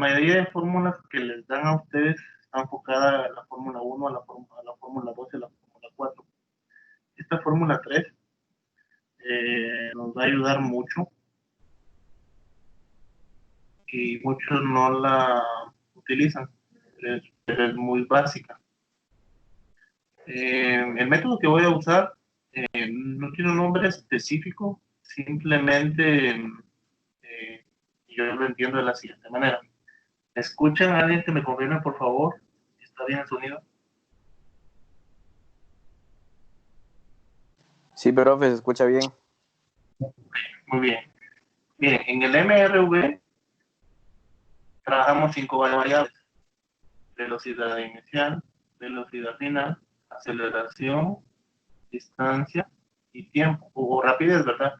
mayoría de fórmulas que les dan a ustedes está enfocada a la fórmula 1, a la fórmula 2 y a la fórmula 4. Esta fórmula 3 nos va a ayudar mucho y muchos no la utilizan, pero es muy básica. El método que voy a usar no tiene un nombre específico, simplemente yo lo entiendo de la siguiente manera. ¿Escuchan a alguien que me confirme, por favor? ¿Está bien el sonido? Sí, profe, se escucha bien. Muy bien. Miren, en el MRV trabajamos 5 variables: velocidad inicial, velocidad final, aceleración, distancia y tiempo, o rapidez, ¿verdad?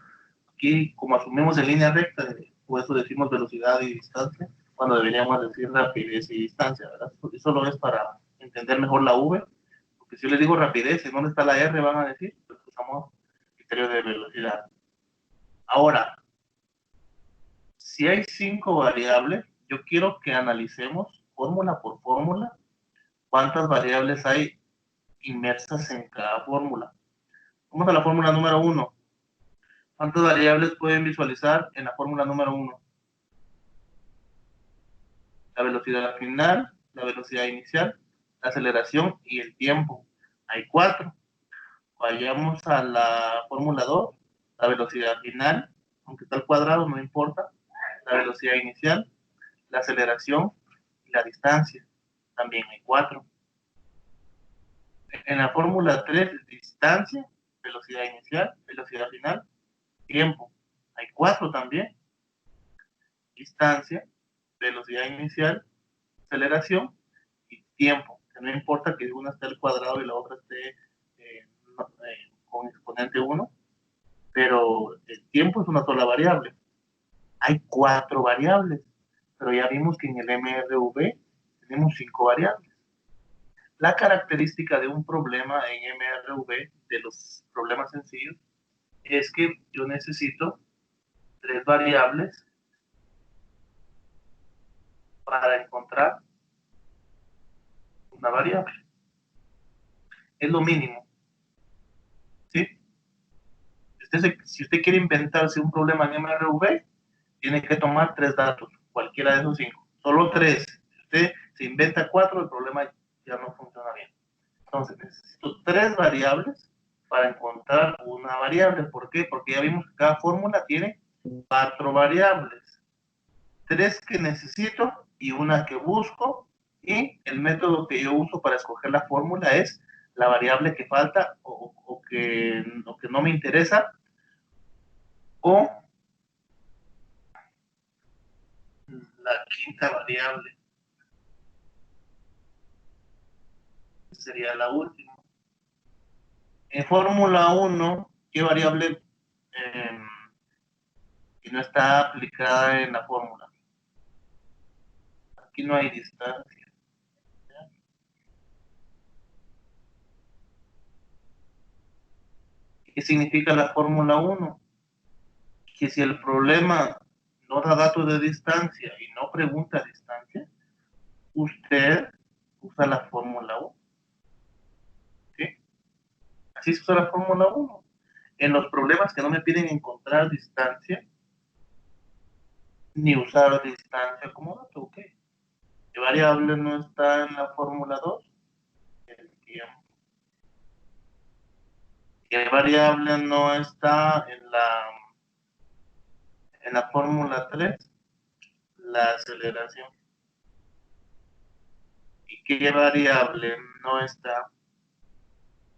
Aquí, como asumimos en línea recta, por eso decimos velocidad y distancia, cuando deberíamos decir rapidez y distancia, ¿verdad? Eso solo es para entender mejor la V, porque si yo les digo rapidez, ¿en dónde está la R? Van a decir, pues usamos criterio de velocidad. Ahora, si hay 5 variables, yo quiero que analicemos fórmula por fórmula cuántas variables hay inmersas en cada fórmula. Vamos a la fórmula número 1. ¿Cuántas variables pueden visualizar en la fórmula número 1? La velocidad final, la velocidad inicial, la aceleración y el tiempo. Hay 4. Vayamos a la fórmula 2, la velocidad final, aunque está al cuadrado, no importa, la velocidad inicial, la aceleración y la distancia. También hay 4. En la fórmula 3, distancia, velocidad inicial, velocidad final, tiempo. Hay 4 también. Distancia, velocidad inicial, aceleración y tiempo. Que no importa que una esté al cuadrado y la otra esté con exponente 1, pero el tiempo es una sola variable. Hay 4 variables, pero ya vimos que en el MRV tenemos 5 variables. La característica de un problema en MRV, de los problemas sencillos, es que yo necesito 3 variables para encontrar una variable. Es lo mínimo. ¿Sí? Si usted quiere inventarse un problema en MRV, tiene que tomar 3 datos, cualquiera de esos 5. Solo 3. Si usted se inventa 4, el problema ya no funciona bien. Entonces, necesito 3 variables para encontrar una variable. ¿Por qué? Porque ya vimos que cada fórmula tiene 4 variables. 3 que necesito y una que busco. Y el método que yo uso para escoger la fórmula es la variable que falta o que no me interesa, o la quinta variable, sería la última. En fórmula 1, ¿qué variable que no está aplicada en la fórmula? Aquí no hay distancia. ¿Qué significa la fórmula 1? Que si el problema no da datos de distancia y no pregunta distancia, usted usa la fórmula 1. ¿Sí? Así se usa la fórmula 1. En los problemas que no me piden encontrar distancia, ni usar distancia como dato, ¿ok? ¿Qué variable no está en la fórmula 2? El tiempo. ¿Qué variable no está en la fórmula 3? La aceleración. ¿Y qué variable no está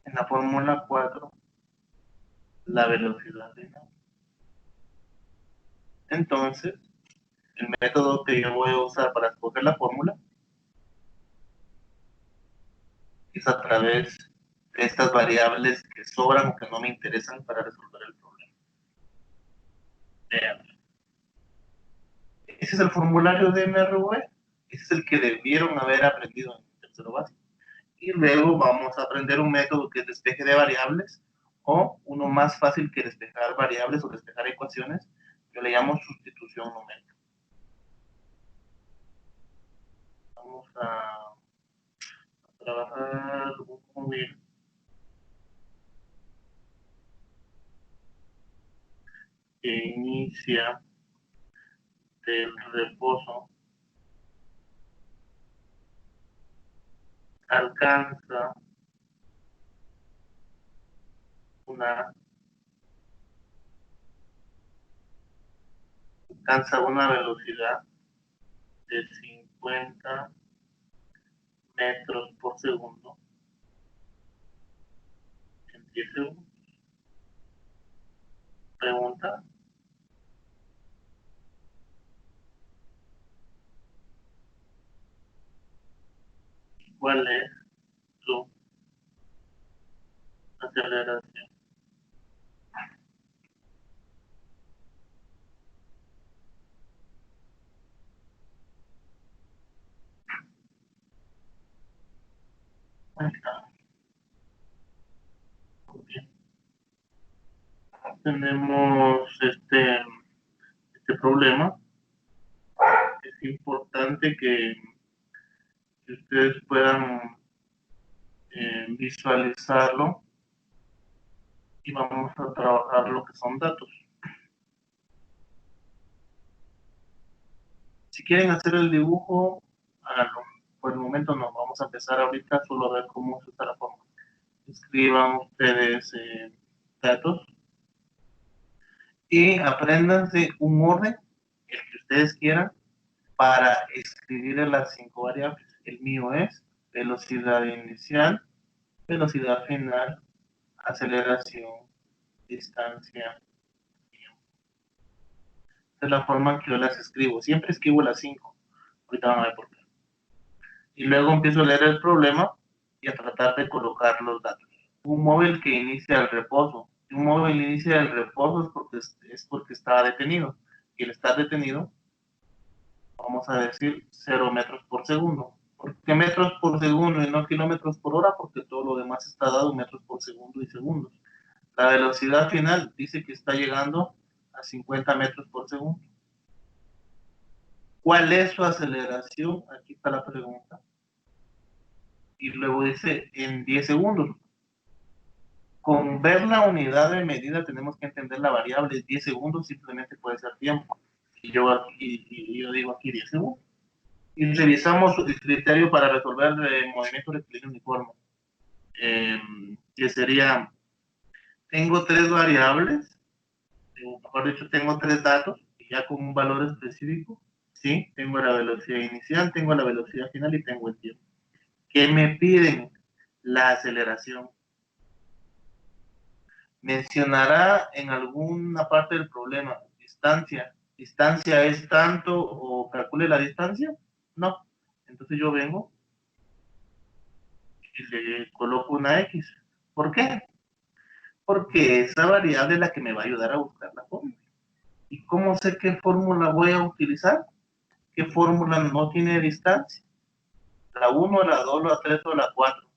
en la fórmula 4? La velocidad final. Entonces, el método que yo voy a usar para escoger la fórmula es a través de estas variables que sobran o que no me interesan para resolver el problema. Vean. Ese es el formulario de MRV. Ese es el que debieron haber aprendido en tercero básico. Y luego vamos a aprender un método que es despeje de variables, o uno más fácil que despejar variables o despejar ecuaciones. Yo le llamo sustitución numérica. Vamos a trabajar un móvil que inicia del reposo, alcanza una velocidad de 50 metros por segundo en 10 segundos. Pregunta: ¿cuál es su aceleración? Ahí está. Muy bien. Tenemos este problema. Es importante que ustedes puedan visualizarlo, y vamos a trabajar lo que son datos. Si quieren hacer el dibujo, háganlo. Por el momento no, vamos a empezar ahorita solo a ver cómo se usa la forma. Escriban ustedes datos y apréndanse un orden, el que ustedes quieran, para escribir las 5 variables. El mío es velocidad inicial, velocidad final, aceleración, distancia, tiempo. Esta es la forma en que yo las escribo. Siempre escribo las 5. Ahorita van a ver por qué. Y luego empiezo a leer el problema y a tratar de colocar los datos. Un móvil que inicia el reposo. Si un móvil inicia el reposo es porque está detenido. Y el estar detenido, vamos a decir 0 metros por segundo. ¿Por qué metros por segundo y no kilómetros por hora? Porque todo lo demás está dado metros por segundo y segundos. La velocidad final dice que está llegando a 50 metros por segundo. ¿Cuál es su aceleración? Aquí está la pregunta. Y luego dice en 10 segundos. Con ver la unidad de medida tenemos que entender la variable. 10 segundos simplemente puede ser tiempo. Y yo digo aquí 10 segundos. Y revisamos el criterio para resolver el movimiento rectilíneo uniforme. Que sería, tengo 3 variables, mejor dicho, tengo 3 datos, y ya con un valor específico. ¿Sí? Tengo la velocidad inicial, tengo la velocidad final y tengo el tiempo. ¿Qué me piden? La aceleración. Mencionará en alguna parte del problema distancia. ¿Distancia es tanto o calcule la distancia? No. Entonces yo vengo y le coloco una X. ¿Por qué? Porque esa variable es la que me va a ayudar a buscar la fórmula. ¿Y cómo sé qué fórmula voy a utilizar? ¿Qué fórmula no tiene distancia? ¿La 1, la 2, la 3 o la 4?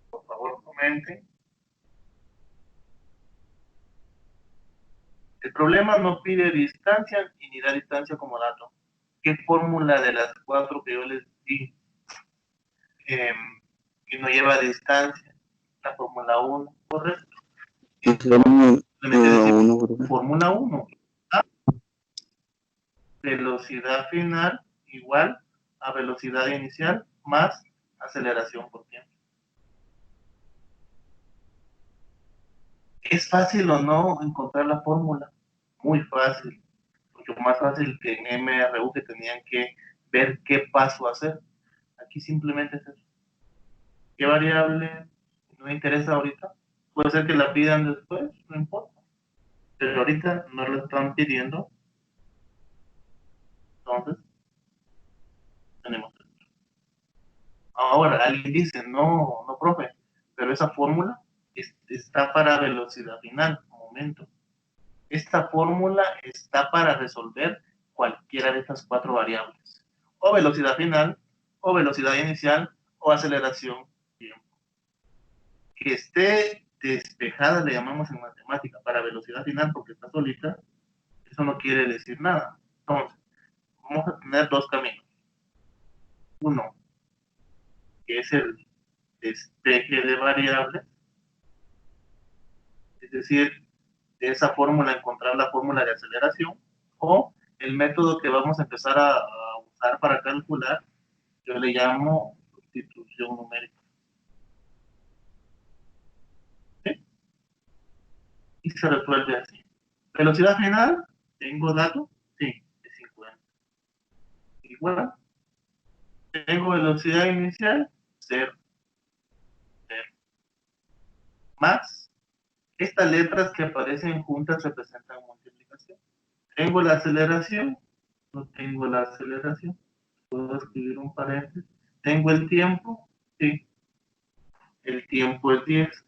Por favor, comenten. El problema no pide distancia y ni da distancia como dato. ¿Qué fórmula de las 4 que yo les di que no lleva distancia? La fórmula 1, correcto. Fórmula 1. Velocidad final igual a velocidad inicial más aceleración por tiempo. ¿Es fácil o no encontrar la fórmula? Muy fácil. Mucho más fácil que en MRU, que tenían que ver qué paso hacer. Aquí simplemente es eso. ¿Qué variable no me interesa ahorita? Puede ser que la pidan después, no importa. Pero ahorita no la están pidiendo. Entonces, tenemos esto. Ahora, alguien dice, no, no, profe, pero esa fórmula está para velocidad final. Un momento. Esta fórmula está para resolver cualquiera de estas 4 variables. O velocidad final, o velocidad inicial, o aceleración, tiempo. Que esté despejada, le llamamos en matemática, para velocidad final, porque está solita, eso no quiere decir nada. Entonces, vamos a tener dos caminos. Uno, que es el despeje de variables, es decir, de esa fórmula encontrar la fórmula de aceleración, o el método que vamos a empezar a usar para calcular, yo le llamo sustitución numérica. ¿Sí? Y se resuelve así. Velocidad final, tengo dato, sí, es 50. Igual, tengo velocidad inicial, 0, 0. Más, estas letras que aparecen juntas representan multiplicación. Tengo la aceleración, no tengo la aceleración, puedo escribir un paréntesis. Tengo el tiempo, sí, el tiempo es 10.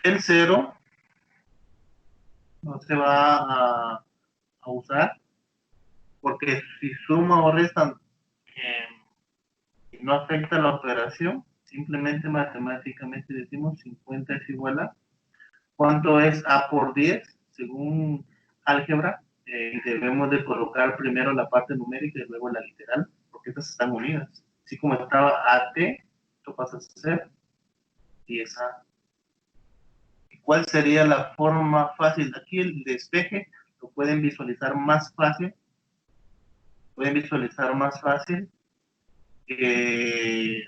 El 0 no se va a usar, porque si suma o resta no afecta la operación, simplemente matemáticamente decimos 50 es igual a, ¿cuánto es A por 10? Según álgebra, debemos de colocar primero la parte numérica y luego la literal, porque estas están unidas. Así como estaba AT, esto pasa a ser 10A. ¿Cuál sería la forma fácil? Aquí el despeje lo pueden visualizar más fácil. Pueden visualizar más fácil que,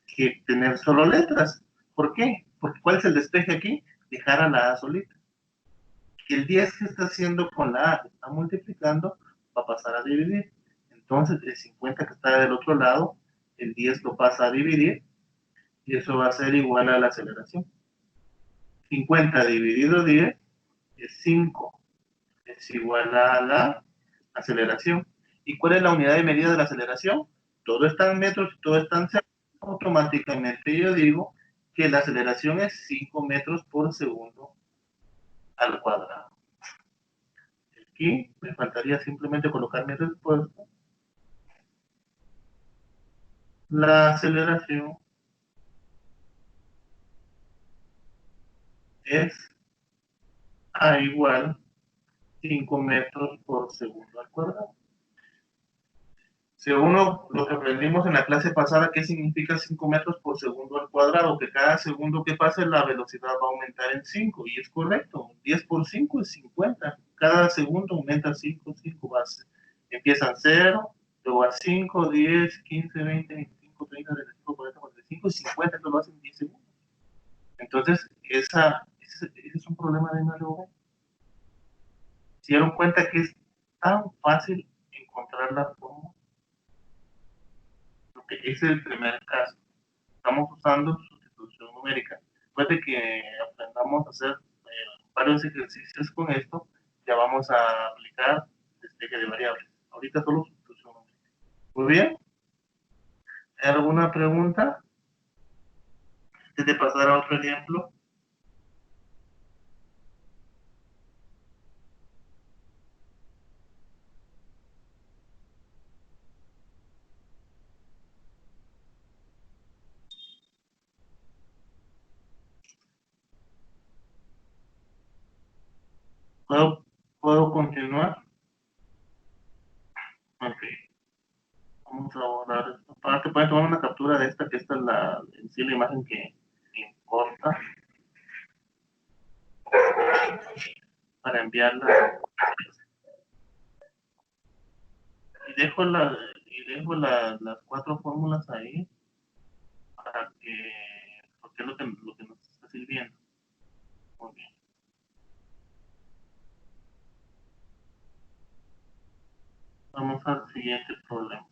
que tener solo letras. ¿Por qué? Porque ¿cuál es el despeje aquí? Dejar a la A solita. Que el 10 que está haciendo con la A, que está multiplicando, va a pasar a dividir. Entonces, el 50 que está del otro lado, el 10 lo pasa a dividir, y eso va a ser igual a la aceleración. 50 dividido 10 es 5. Es igual a la aceleración. ¿Y cuál es la unidad de medida de la aceleración? Todo está en metros y todo está en segundos. Automáticamente yo digo que la aceleración es 5 metros por segundo al cuadrado. Aquí me faltaría simplemente colocar mi respuesta. La aceleración es A igual 5 metros por segundo al cuadrado. Según lo que aprendimos en la clase pasada, ¿qué significa 5 metros por segundo al cuadrado? Que cada segundo que pase la velocidad va a aumentar en 5, y es correcto. 10 por 5 es 50. Cada segundo aumenta 5, 5 bases. Empiezan 0, luego a 5, 10, 15, 20, 25, 30, 35, 40, 45 y 50, esto lo hacen 10 segundos. Entonces, ese es un problema de MLV. Se dieron cuenta que es tan fácil encontrar la fórmula. Ese es el primer caso. Estamos usando sustitución numérica. Después de que aprendamos a hacer varios ejercicios con esto, ya vamos a aplicar despeje de variables. Ahorita solo sustitución numérica. Muy bien. ¿Hay alguna pregunta? Antes de pasar a otro ejemplo. ¿Puedo continuar? Ok. Vamos a borrar esta parte. Pueden tomar una captura de esta, que esta es en sí la imagen que importa, para enviarla. Y dejo las 4 fórmulas ahí, para que, porque es lo que nos está sirviendo. Muy bien. Vamos al siguiente problema.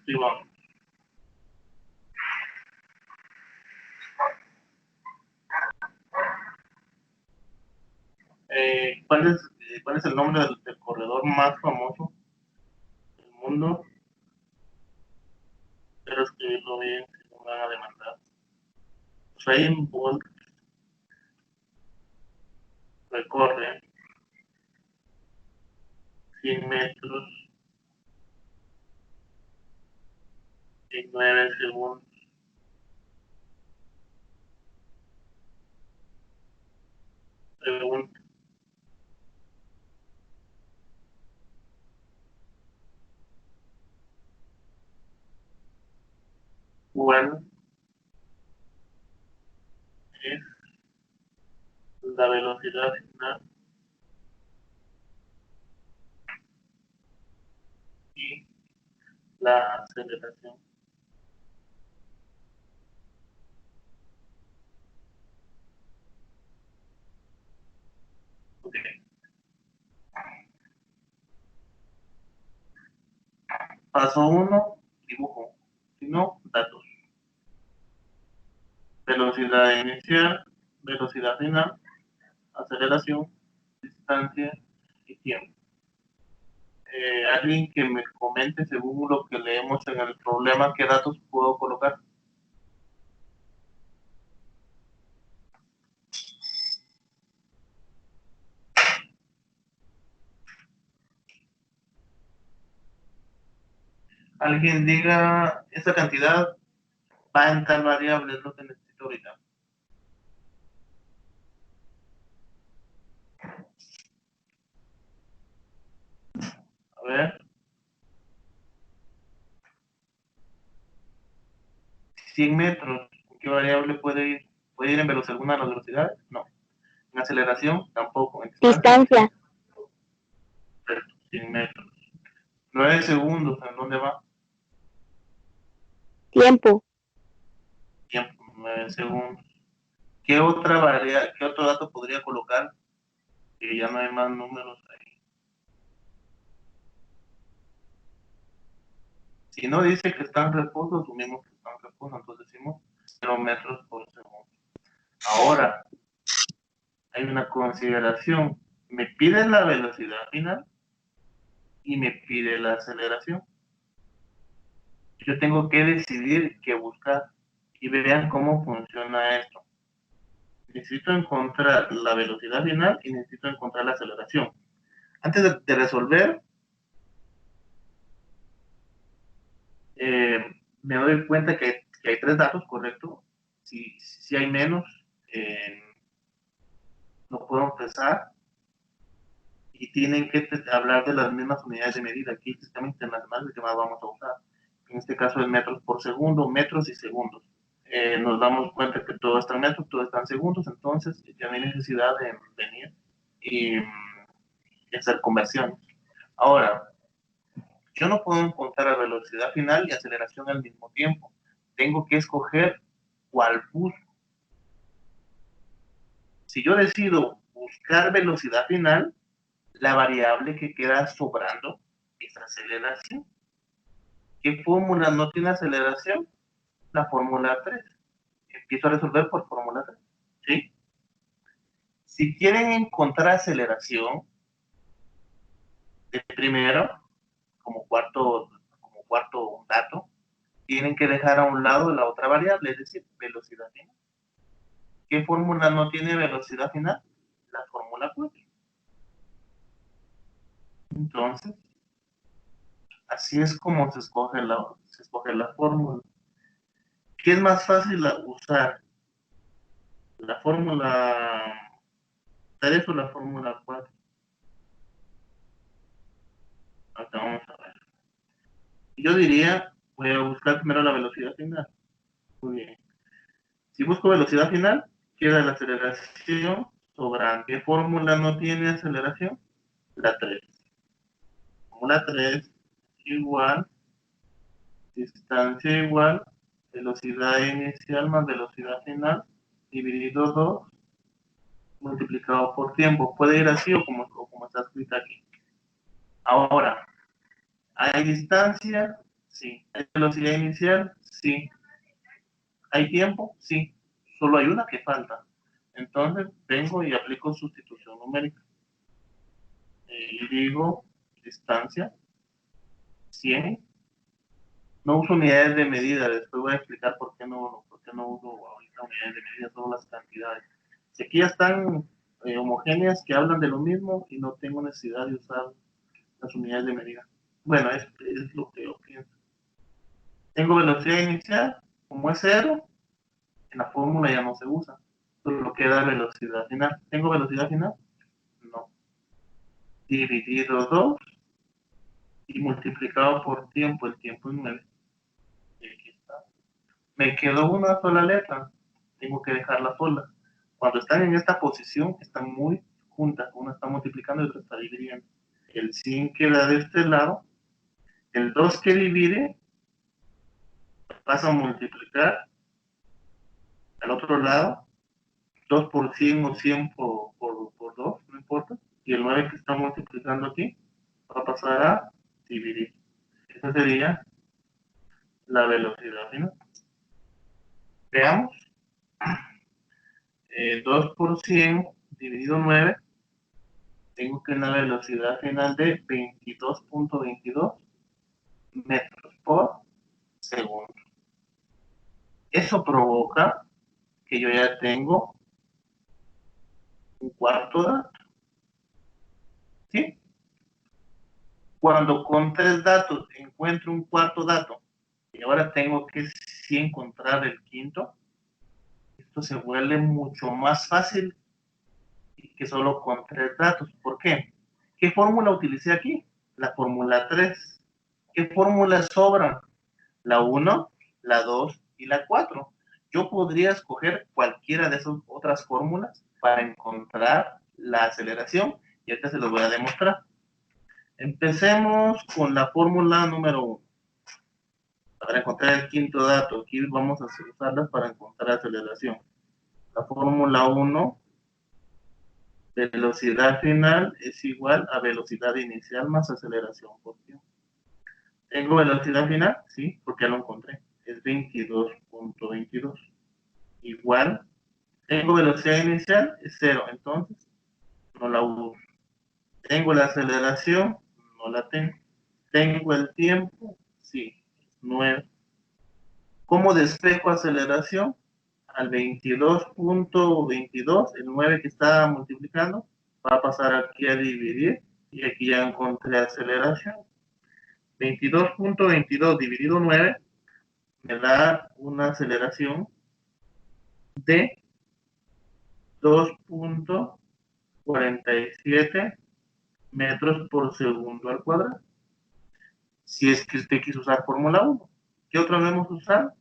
Sí, vamos. ¿Cuál es el nombre del corredor más famoso del mundo? Pero es que escribirlo bien, si no me van a demandar. Usain Bolt recorre 100 metros en 9 segundos. Pregunta. ¿Cuál es la velocidad final y la aceleración? Ok. Paso 1, dibujo. Si no, datos. Velocidad inicial, velocidad final, aceleración, distancia y tiempo. Alguien que me comente según lo que leemos en el problema, ¿qué datos puedo colocar? Alguien diga, esa cantidad va en tal variable, es lo que necesito ahorita. A ver. 100 metros, ¿qué variable puede ir? ¿Puede ir en velocidad alguna de las velocidades? No. En aceleración, tampoco. En Distancia. Perfecto, 100 metros. 9 segundos, ¿en dónde va? Tiempo. Tiempo, 9 segundos. ¿Qué otra variable, qué otro dato podría colocar? Que ya no hay más números ahí. Si no dice que está en reposo, asumimos que está en reposo, entonces decimos 0 metros por segundo. Ahora, hay una consideración. Me pide la velocidad final y me pide la aceleración. Yo tengo que decidir qué buscar y vean cómo funciona esto. Necesito encontrar la velocidad final y necesito encontrar la aceleración. Antes de resolver, me doy cuenta que hay tres datos, ¿correcto? Si hay menos, no puedo empezar y tienen que hablar de las mismas unidades de medida. Aquí el sistema internacional es el que más vamos a usar. En este caso es metros por segundo, metros y segundos. Nos damos cuenta que todo está en metros, todo está en segundos, entonces ya no hay necesidad de venir y hacer conversiones. Ahora, yo no puedo encontrar la velocidad final y aceleración al mismo tiempo. Tengo que escoger cuál busco. Si yo decido buscar velocidad final, la variable que queda sobrando es aceleración. ¿Qué fórmula no tiene aceleración? La fórmula 3. Empiezo a resolver por fórmula 3. ¿Sí? Si quieren encontrar aceleración, de primero, como cuarto dato, tienen que dejar a un lado la otra variable, es decir, velocidad final. ¿Qué fórmula no tiene velocidad final? La fórmula 4. Entonces, así es como se escoge la fórmula. ¿Qué es más fácil usar? ¿La fórmula 3 o la fórmula 4? Acá vamos a ver. Yo diría, voy a buscar primero la velocidad final. Muy bien. Si busco velocidad final, queda la aceleración sobrante. ¿Qué fórmula no tiene aceleración? La 3. Fórmula 3 igual, distancia igual, velocidad inicial más velocidad final, dividido 2, multiplicado por tiempo. Puede ir así o como está escrito aquí. Ahora, ¿hay distancia? Sí. ¿Hay velocidad inicial? Sí. ¿Hay tiempo? Sí. Solo hay una que falta. Entonces, vengo y aplico sustitución numérica. Y digo distancia 100 No uso unidades de medida, después voy a explicar por qué no uso ahorita unidades de medida, solo las cantidades. Si aquí ya están homogéneas que hablan de lo mismo y no tengo necesidad de usar las unidades de medida. Bueno, es lo que yo pienso. Tengo velocidad inicial, como es cero, en la fórmula ya no se usa, solo queda velocidad final. ¿Tengo velocidad final? No. Dividido 2 y multiplicado por tiempo, el tiempo es 9. Y aquí está. Me quedó una sola letra, tengo que dejarla sola. Cuando están en esta posición, están muy juntas, una está multiplicando y otra está dividiendo. El 100 queda de este lado, el 2 que divide pasa a multiplicar al otro lado, 2 por 100 o 100 por 2, no importa, y el 9 que está multiplicando aquí va a pasar a dividir. Esa sería la velocidad final. Veamos. 2 por 100 dividido 9, tengo que una velocidad final de 22.22 metros por segundo. Eso provoca que yo ya tengo un cuarto dato. ¿Sí? Cuando con 3 datos encuentro un cuarto dato y ahora tengo que sí encontrar el quinto, esto se vuelve mucho más fácil que solo con 3 datos. ¿Por qué? ¿Qué fórmula utilicé aquí? La fórmula 3. ¿Qué fórmulas sobran? La 1, la 2 y la 4. Yo podría escoger cualquiera de esas otras fórmulas para encontrar la aceleración y ahorita se los voy a demostrar. Empecemos con la fórmula número 1. Para encontrar el quinto dato, aquí vamos a usarlas para encontrar la aceleración. La fórmula 1, velocidad final es igual a velocidad inicial más aceleración por tiempo. ¿Tengo velocidad final? Sí, porque ya lo encontré. Es 22.22. Igual, tengo velocidad inicial, es 0, entonces no la uso. Tengo la aceleración, no la tengo. Tengo el tiempo, sí, 9. ¿Cómo despejo aceleración? Al 22.22, el 9 que está multiplicando, va a pasar aquí a dividir y aquí ya encontré aceleración. 22.22 dividido 9 me da una aceleración de 2.47 metros por segundo al cuadrado. Si es que usted quiso usar fórmula 1. ¿Qué otra debemos usar?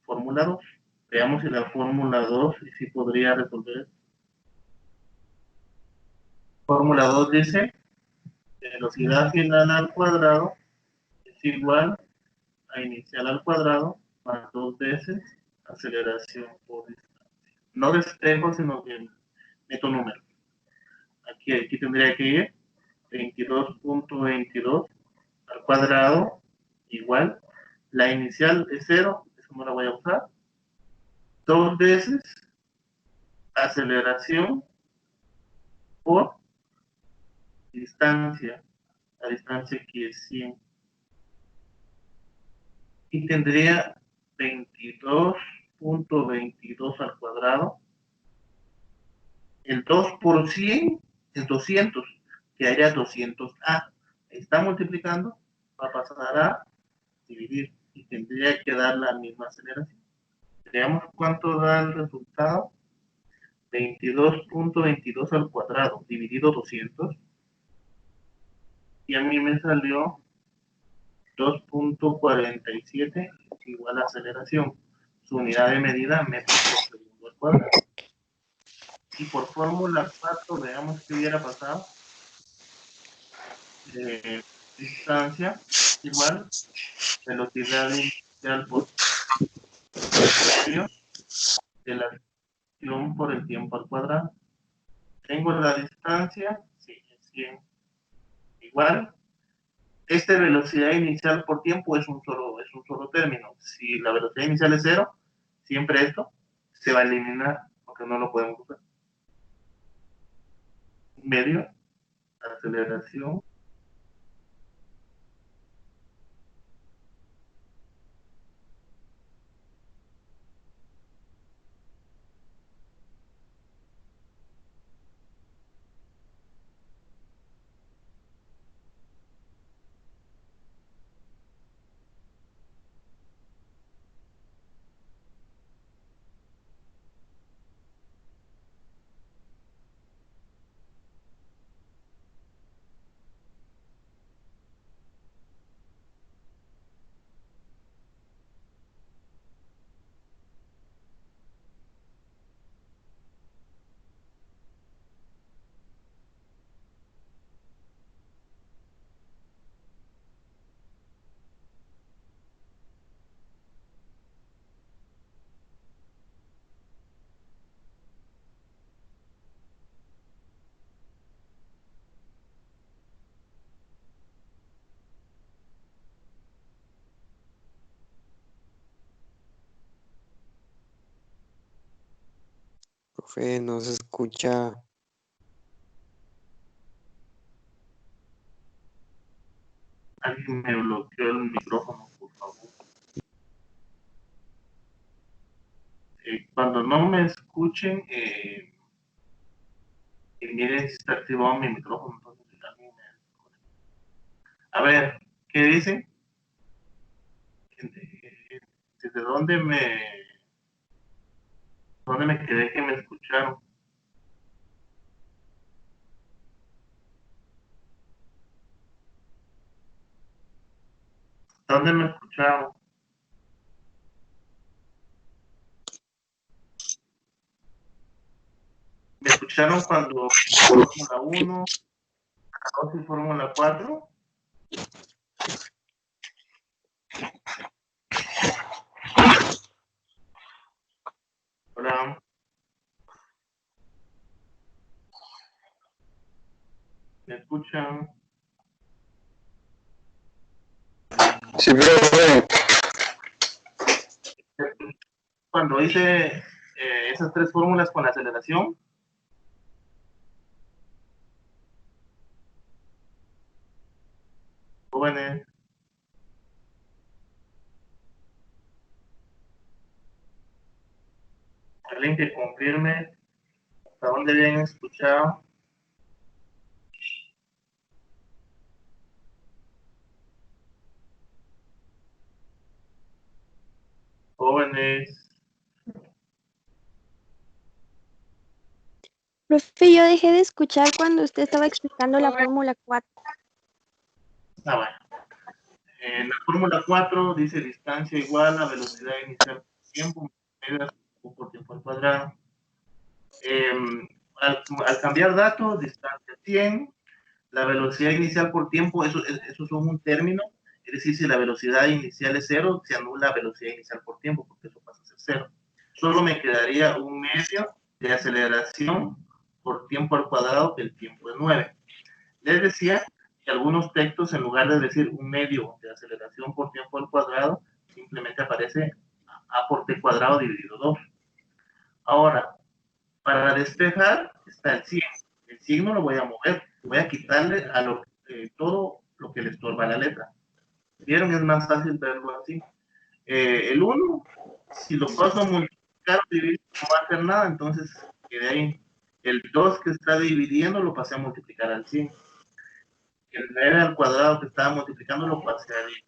Fórmula 2. Veamos si la fórmula 2 si podría resolver. Fórmula 2 dice velocidad final al cuadrado es igual a inicial al cuadrado más 2 veces aceleración por distancia. No despejo, sino que meto números. Aquí tendría que ir 22.22 al cuadrado igual. La inicial es 0, eso no la voy a usar. 2 veces aceleración por distancia. La distancia aquí es 100. Y tendría 22.22 al cuadrado. El 2 por 100 es 200, que haya 200A. Está multiplicando, va a pasar a dividir y tendría que dar la misma aceleración. Veamos cuánto da el resultado. 22.22 al cuadrado dividido 200 y a mí me salió 2.47 igual a aceleración. Su unidad de medida metros por segundo al cuadrado. Y por fórmula 4 veamos qué hubiera pasado. Distancia igual velocidad inicial por medio de la acción por el tiempo al cuadrado. Tengo la distancia, sí, es 100. Igual, esta velocidad inicial por tiempo es un solo término. Si la velocidad inicial es 0, siempre esto se va a eliminar porque no lo podemos usar. Medio, aceleración profe, no se escucha. Alguien me bloqueó el micrófono, por favor. Cuando no me escuchen, miren si está activado mi micrófono. Entonces, a ver, ¿qué dicen? ¿Desde dónde me quedé que me escucharon? ¿Dónde me escucharon? ¿Me escucharon cuando Fórmula 1, 2 y Fórmula 4? Hola. ¿Me escuchan? Sí, profe. Cuando hice esas tres fórmulas con la aceleración, jóvenes, alguien que confirme hasta dónde habían escuchado. Jóvenes. Profe, yo dejé de escuchar cuando usted estaba explicando la fórmula 4. Ah, bueno. En la fórmula 4 dice distancia igual a velocidad inicial por tiempo, medidas por tiempo al cuadrado. Al cambiar datos, distancia 100, la velocidad inicial por tiempo, eso son un término, es decir, si la velocidad inicial es 0, se anula la velocidad inicial por tiempo, porque eso pasa a ser 0. Solo me quedaría un medio de aceleración por tiempo al cuadrado, que el tiempo es 9. Les decía que algunos textos, en lugar de decir un medio de aceleración por tiempo al cuadrado, simplemente aparece a por t cuadrado dividido 2. Ahora, para despejar está el signo. El signo lo voy a mover, voy a quitarle a todo lo que le estorba la letra. ¿Vieron? Es más fácil verlo así. El 1, si lo paso a multiplicar o dividir, no va a hacer nada, entonces quede ahí. El 2 que está dividiendo lo pasé a multiplicar al 100. El 9 al cuadrado que estaba multiplicando lo pasé a 10.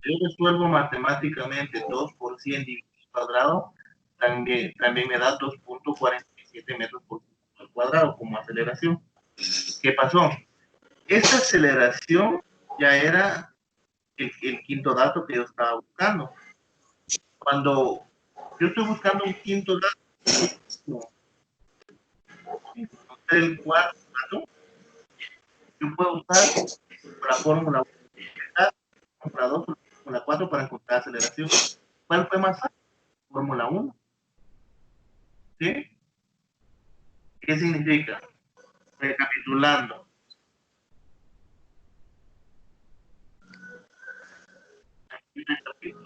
Yo resuelvo matemáticamente 2 por 100 dividido al cuadrado, también me da 2.47 metros por segundo al cuadrado como aceleración. ¿Qué pasó? Esta aceleración ya era el quinto dato que yo estaba buscando. Cuando yo estoy buscando un quinto dato, el cuarto dato, yo puedo usar la fórmula 1, fórmula 2, fórmula 4 para encontrar aceleración. ¿Cuál fue más fácil? Fórmula 1. ¿Sí? ¿Qué significa? Recapitulando.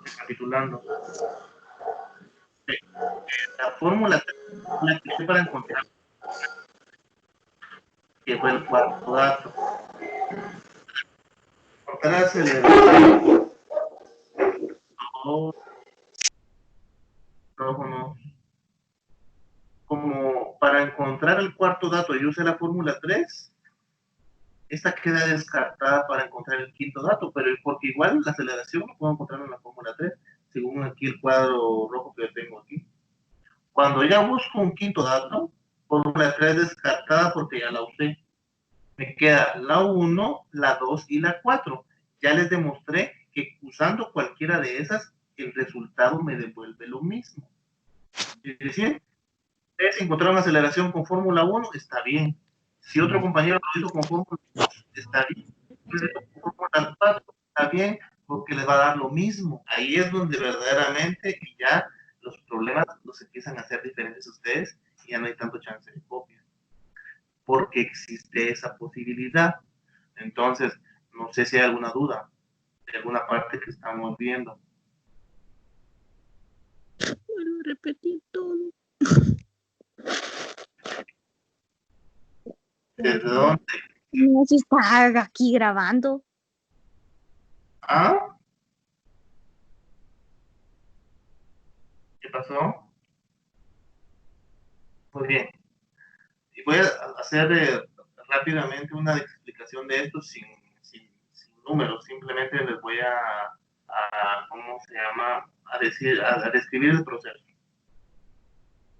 Recapitulando. La fórmula 3 la que usé para encontrar que fue el cuarto dato. Encontrar aceleración. Como para encontrar el cuarto dato yo usé la fórmula 3, esta queda descartada para encontrar el quinto dato, pero porque igual la aceleración lo puedo encontrar en la fórmula 3, según aquí el cuadro rojo que yo tengo aquí. Cuando ya busco un quinto dato, fórmula 3 descartada porque ya la usé. Me queda la 1, la 2 y la 4. Ya les demostré que usando cualquiera de esas, el resultado me devuelve lo mismo. Es decir, si encontraron aceleración con fórmula 1, está bien. Si otro compañero lo hizo con fórmula 2, está bien. Si lo hizo con fórmula 4, está bien, porque les va a dar lo mismo. Ahí es donde verdaderamente ya los problemas los empiezan a hacer diferentes a ustedes y ya no hay tanto chance de copia. Porque existe esa posibilidad. Entonces, no sé si hay alguna duda de alguna parte que estamos viendo. Vuelvo a repetir todo. ¿Desde dónde? No, si está aquí grabando. ¿Ah? ¿Qué pasó? Muy bien. Y voy a hacer rápidamente una explicación de esto sin números. Simplemente les voy ¿cómo se llama? A describir el proceso.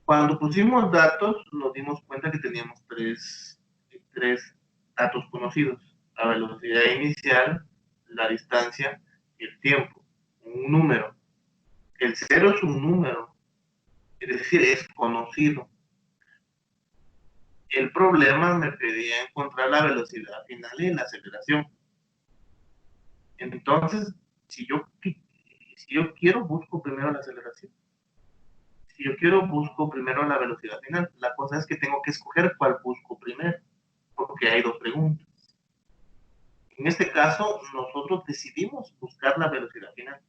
Cuando pusimos datos, nos dimos cuenta que teníamos tres datos conocidos: la velocidad inicial, la distancia y el tiempo. Un número. El cero es un número, es decir, es conocido. El problema me pedía encontrar la velocidad final y la aceleración. Entonces, si yo quiero, busco primero la aceleración. Si yo quiero, busco primero la velocidad final. La cosa es que tengo que escoger cuál busco primero, porque hay dos preguntas. En este caso, nosotros decidimos buscar la velocidad final.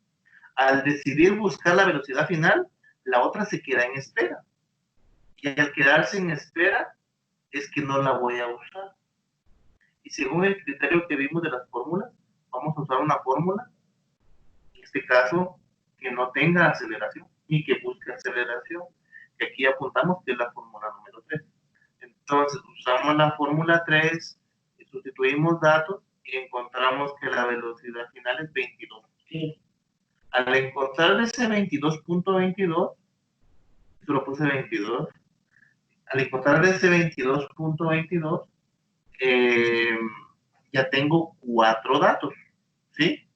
Al decidir buscar la velocidad final, la otra se queda en espera. Y al quedarse en espera, es que no la voy a usar. Y según el criterio que vimos de las fórmulas, vamos a usar una fórmula, en este caso, que no tenga aceleración y que busque aceleración. Que aquí apuntamos que es la fórmula número 3. Entonces, usamos la fórmula 3, sustituimos datos y encontramos que la velocidad final es 22. Al encontrar ese 22.22, yo lo puse 22, al encontrar ese 22.22, ya tengo 4 datos, ¿sí?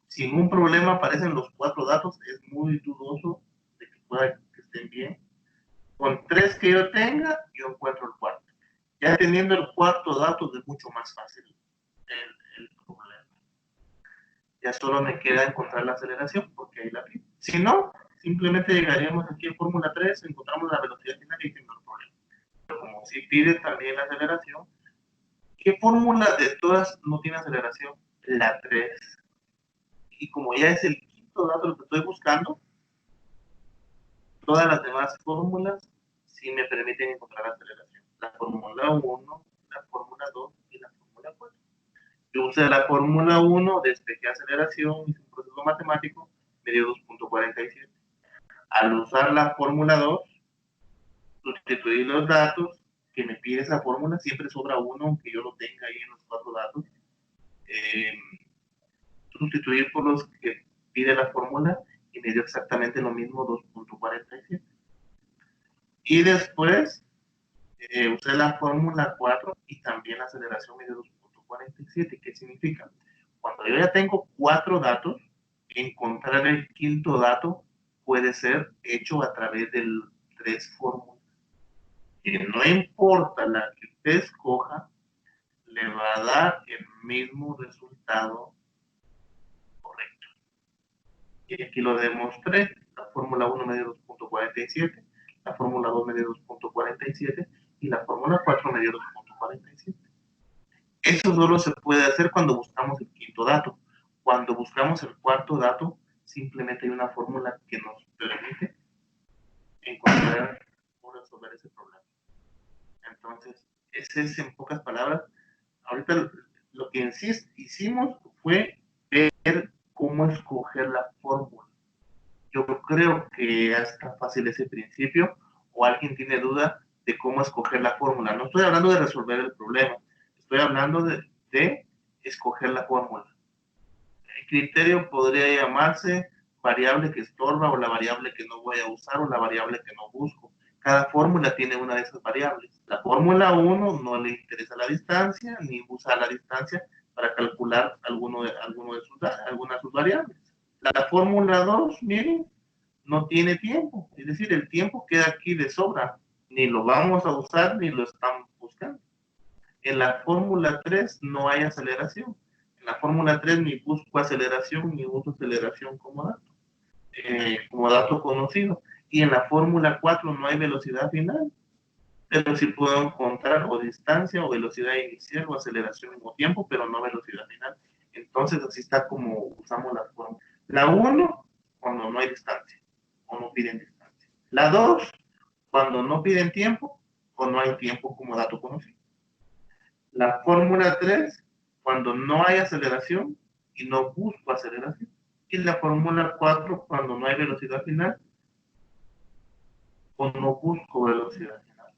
Sin un problema aparecen los 4 datos, es muy dudoso de que estén bien. Con 3 que yo tenga, yo encuentro el cuarto. Ya teniendo el cuarto dato es mucho más fácil el problema. Ya solo me queda encontrar la aceleración, porque ahí la vi. Si no, simplemente llegaríamos aquí a fórmula 3, encontramos la velocidad final y tengo el problema. Pero como si pide también la aceleración, ¿qué fórmula de todas no tiene aceleración? La 3. Y como ya es el quinto dato que estoy buscando, todas las demás fórmulas sí me permiten encontrar la aceleración. La fórmula 1, la fórmula 2 y la fórmula 4. Yo usé la fórmula 1, despejé aceleración, hice un proceso matemático, me dio 2.47. Al usar la fórmula 2, sustituí los datos que me pide esa fórmula, siempre sobra uno, aunque yo lo tenga ahí en los 4 datos. Sustituir por los que pide la fórmula y me dio exactamente lo mismo, 2.47. Y después usé la fórmula 4 y también la aceleración me dio 2.47. ¿Qué significa? Cuando yo ya tengo 4 datos, encontrar el quinto dato puede ser hecho a través de 3 fórmulas. Que no importa la que usted escoja, le va a dar el mismo resultado correcto. Y aquí lo demostré. La fórmula 1 me dio 2.47, la fórmula 2 me dio 2.47 y la fórmula 4 me dio 2.47. Eso solo se puede hacer cuando buscamos el quinto dato. Cuando buscamos el cuarto dato, simplemente hay una fórmula que nos permite encontrar o resolver ese problema. Entonces, ese es en pocas palabras. Ahorita lo que hicimos fue ver cómo escoger la fórmula. Yo creo que ya está fácil ese principio, o alguien tiene duda de cómo escoger la fórmula. No estoy hablando de resolver el problema, estoy hablando de escoger la fórmula. El criterio podría llamarse variable que estorba, o la variable que no voy a usar, o la variable que no busco. Cada fórmula tiene una de esas variables. La fórmula 1 no le interesa la distancia, ni usa la distancia para calcular alguna de sus variables. La fórmula 2, miren, no tiene tiempo, es decir, el tiempo queda aquí de sobra, ni lo vamos a usar ni lo estamos buscando. En la fórmula 3 no hay aceleración. En la fórmula 3 ni busco aceleración ni uso aceleración como dato conocido. Y en la fórmula 4 no hay velocidad final, pero sí puedo encontrar o distancia o velocidad inicial o aceleración al mismo tiempo, pero no velocidad final. Entonces así está como usamos la fórmula. La 1, cuando no hay distancia o no piden distancia. La 2, cuando no piden tiempo o no hay tiempo como dato conocido. La fórmula 3, cuando no hay aceleración y no busco aceleración. Y la fórmula 4, cuando no hay velocidad final o no busco velocidad final.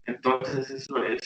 Entonces eso es